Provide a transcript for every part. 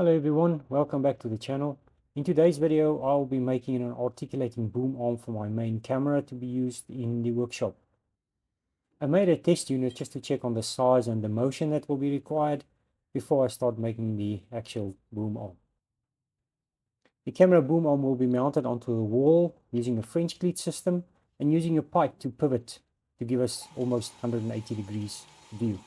Hello everyone, welcome back to the channel. In today's video I'll be making an articulating boom arm for my main camera to be used in the workshop. I made a test unit just to check on the size and the motion that will be required before I start making the actual boom arm. The camera boom arm will be mounted onto a wall using a French cleat system and using a pipe to pivot to give us almost 180 degrees view.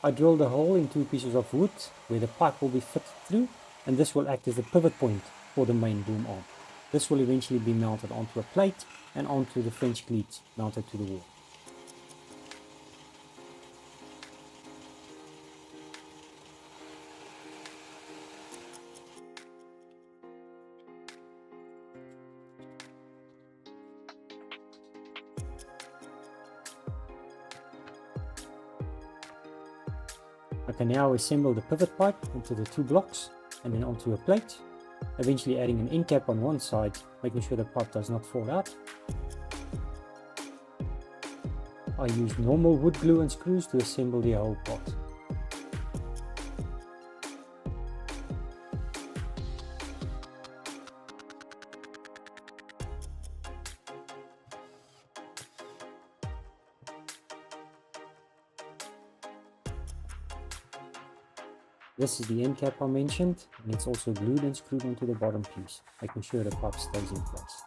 I drilled a hole in 2 pieces of wood where the pipe will be fitted through, and this will act as the pivot point for the main boom arm. This will eventually be mounted onto a plate and onto the French cleat mounted to the wall. I can now assemble the pivot pipe into the 2 blocks and then onto a plate, eventually adding an end cap on one side, making sure the pipe does not fall out. I used normal wood glue and screws to assemble the whole part. This is the end cap I mentioned, and it's also glued and screwed onto the bottom piece, making sure the pipe stays in place.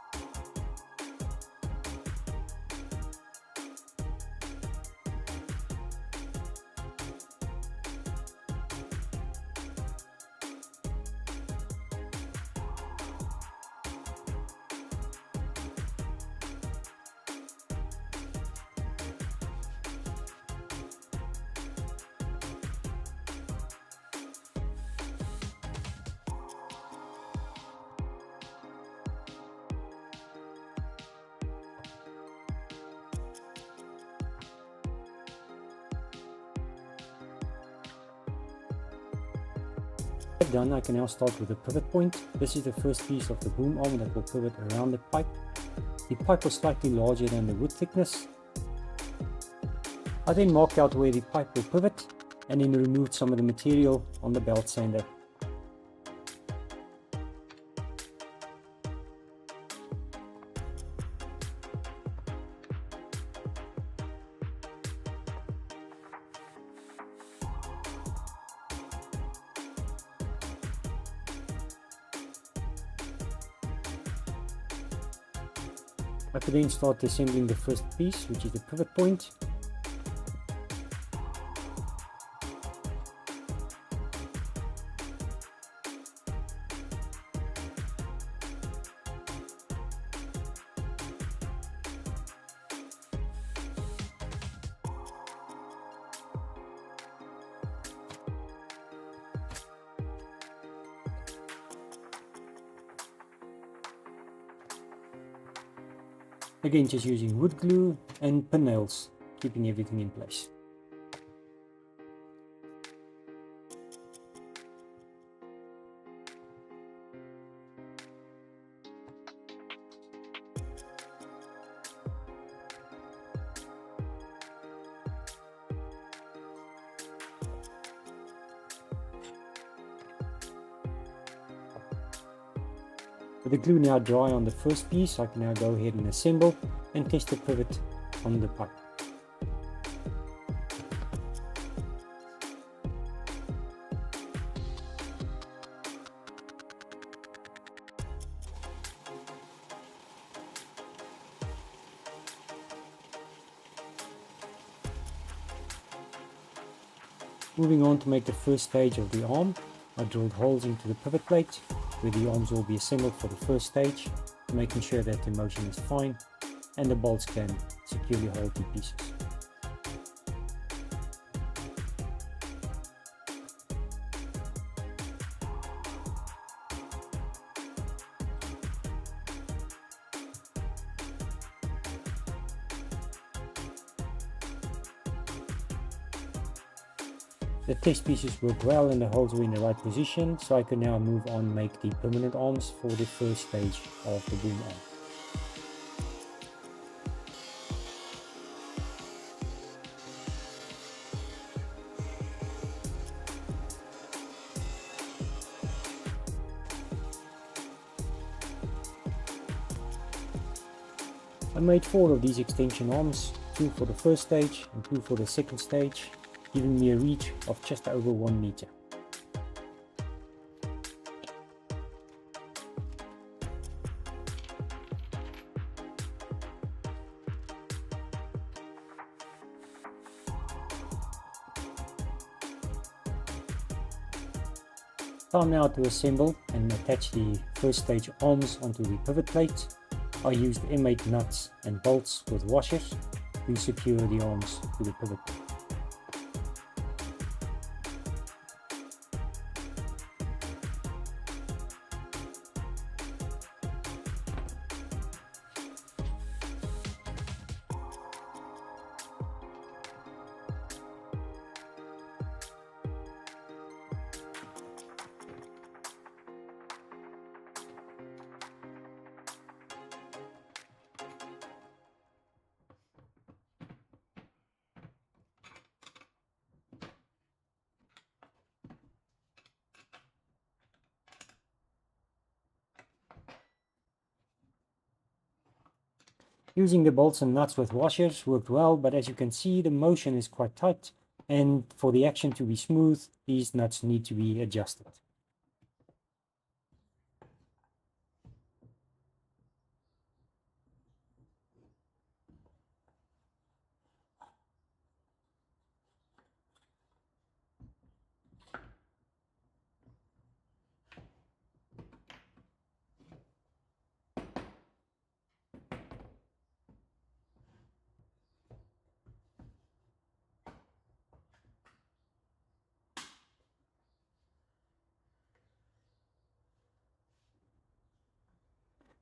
Done, I can now start with the pivot point. This is the first piece of the boom arm that will pivot around the pipe. The pipe was slightly larger than the wood thickness. I then marked out where the pipe will pivot and then removed some of the material on the belt sander. I could then start assembling the first piece, which is the pivot point. Again, just using wood glue and pin nails, keeping everything in place. With the glue now dry on the first piece, I can now go ahead and assemble and test the pivot on the pipe. Moving on to make the first stage of the arm, I drilled holes into the pivot plate where the arms will be assembled for the first stage, making sure that the motion is fine and the bolts can securely hold the pieces. The test pieces work well and the holes were in the right position, so I can now move on and make the permanent arms for the first stage of the boom arm. I made 4 of these extension arms, 2 for the first stage and 2 for the second stage, giving me a reach of just over 1 meter. Time now to assemble and attach the first stage arms onto the pivot plate. I used M8 nuts and bolts with washers to secure the arms to the pivot plate. Using the bolts and nuts with washers worked well, but as you can see, the motion is quite tight, and for the action to be smooth, these nuts need to be adjusted.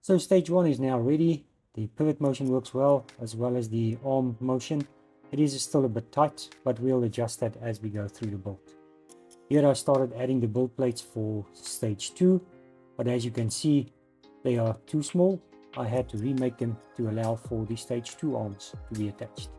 So stage 1 is now ready. The pivot motion works well as as the arm motion. It is still a bit tight, but we'll adjust that as we go through the build. Here I started adding the build plates for stage 2, but as you can see, they are too small. I had to remake them to allow for the stage 2 arms to be attached.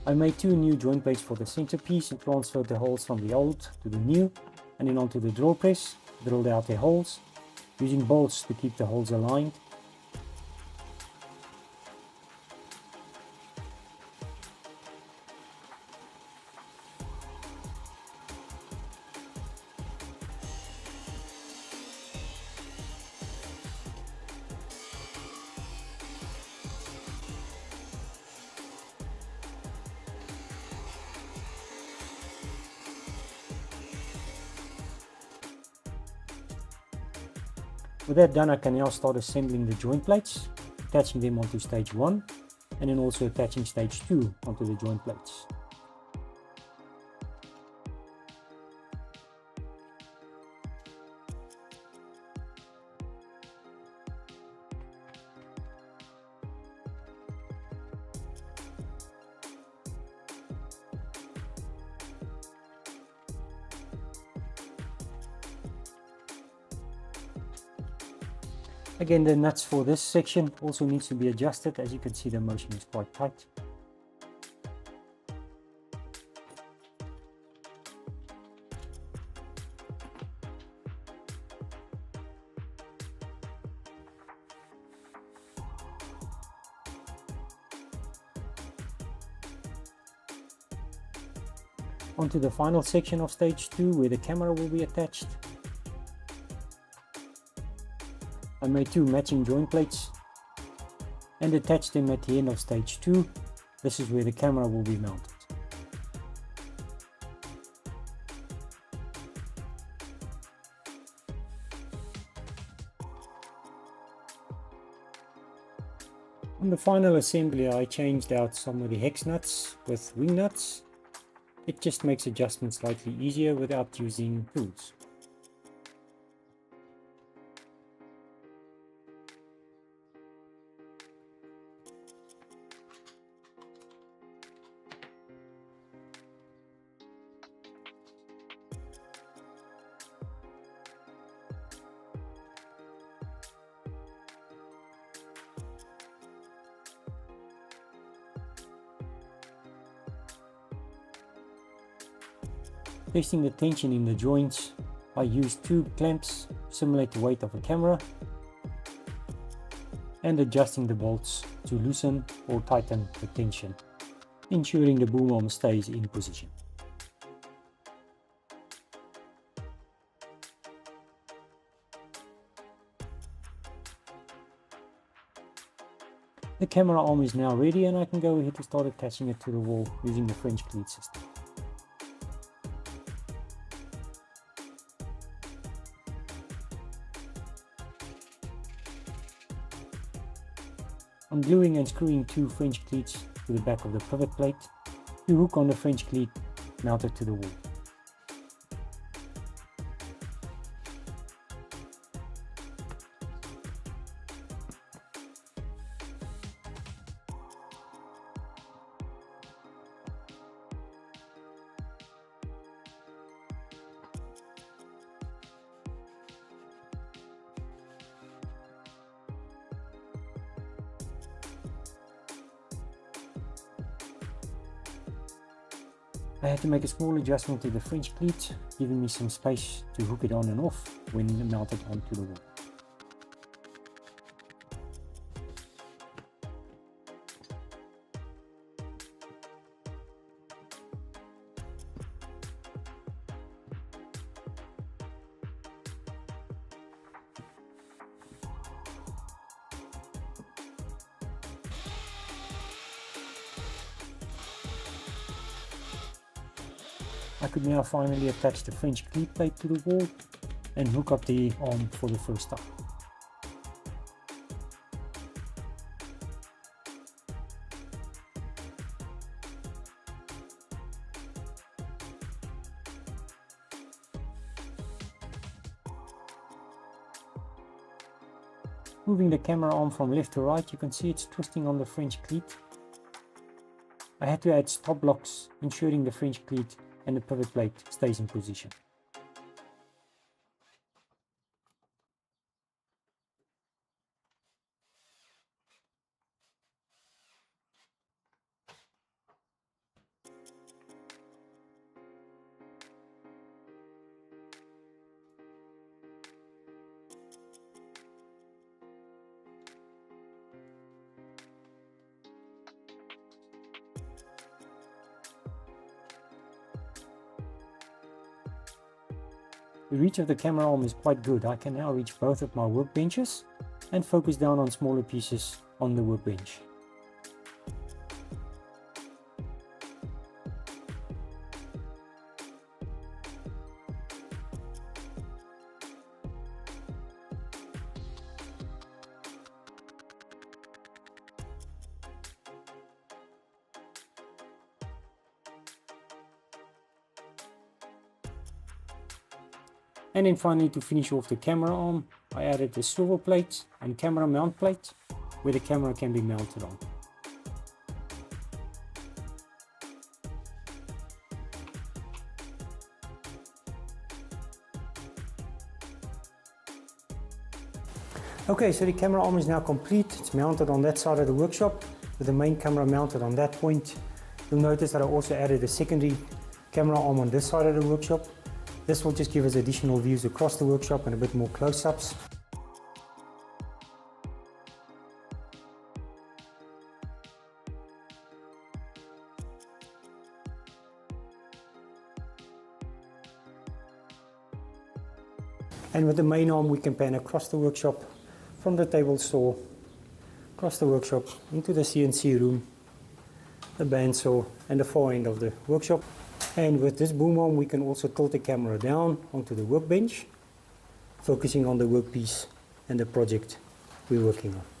I made 2 new joint plates for the centerpiece and transferred the holes from the old to the new, and then onto the drill press, drilled out the holes, using bolts to keep the holes aligned. With that done, I can now start assembling the joint plates, attaching them onto stage 1, and then also attaching stage 2 onto the joint plates. Again, the nuts for this section also needs to be adjusted. As you can see, the motion is quite tight. Onto the final section of stage 2 where the camera will be attached. I made 2 matching joint plates and attached them at the end of stage 2. This is where the camera will be mounted. On the final assembly, I changed out some of the hex nuts with wing nuts. It just makes adjustments slightly easier without using tools. Testing the tension in the joints, I used 2 clamps, simulate the weight of a camera, and adjusting the bolts to loosen or tighten the tension, ensuring the boom arm stays in position. The camera arm is now ready and I can go ahead to start attaching it to the wall using the French cleat system. I'm gluing and screwing 2 French cleats to the back of the pivot plate to hook on the French cleat mounted to the wall. I had to make a small adjustment to the French cleat, giving me some space to hook it on and off when mounted onto the wall. I could now finally attach the French cleat plate to the wall and hook up the arm for the first time. Moving the camera arm from left to right, you can see it's twisting on the French cleat. I had to add stop blocks, ensuring the French cleat and the pivot plate stays in position. The reach of the camera arm is quite good. I can now reach both of my workbenches and focus down on smaller pieces on the workbench. And then finally, to finish off the camera arm, I added the swivel plate and camera mount plate where the camera can be mounted on. Okay, so the camera arm is now complete. It's mounted on that side of the workshop with the main camera mounted on that point. You'll notice that I also added a secondary camera arm on this side of the workshop. This will just give us additional views across the workshop and a bit more close-ups. And with the main arm we can pan across the workshop from the table saw, across the workshop, into the CNC room, the bandsaw and the far end of the workshop. And with this boom arm we can also tilt the camera down onto the workbench, focusing on the workpiece and the project we're working on.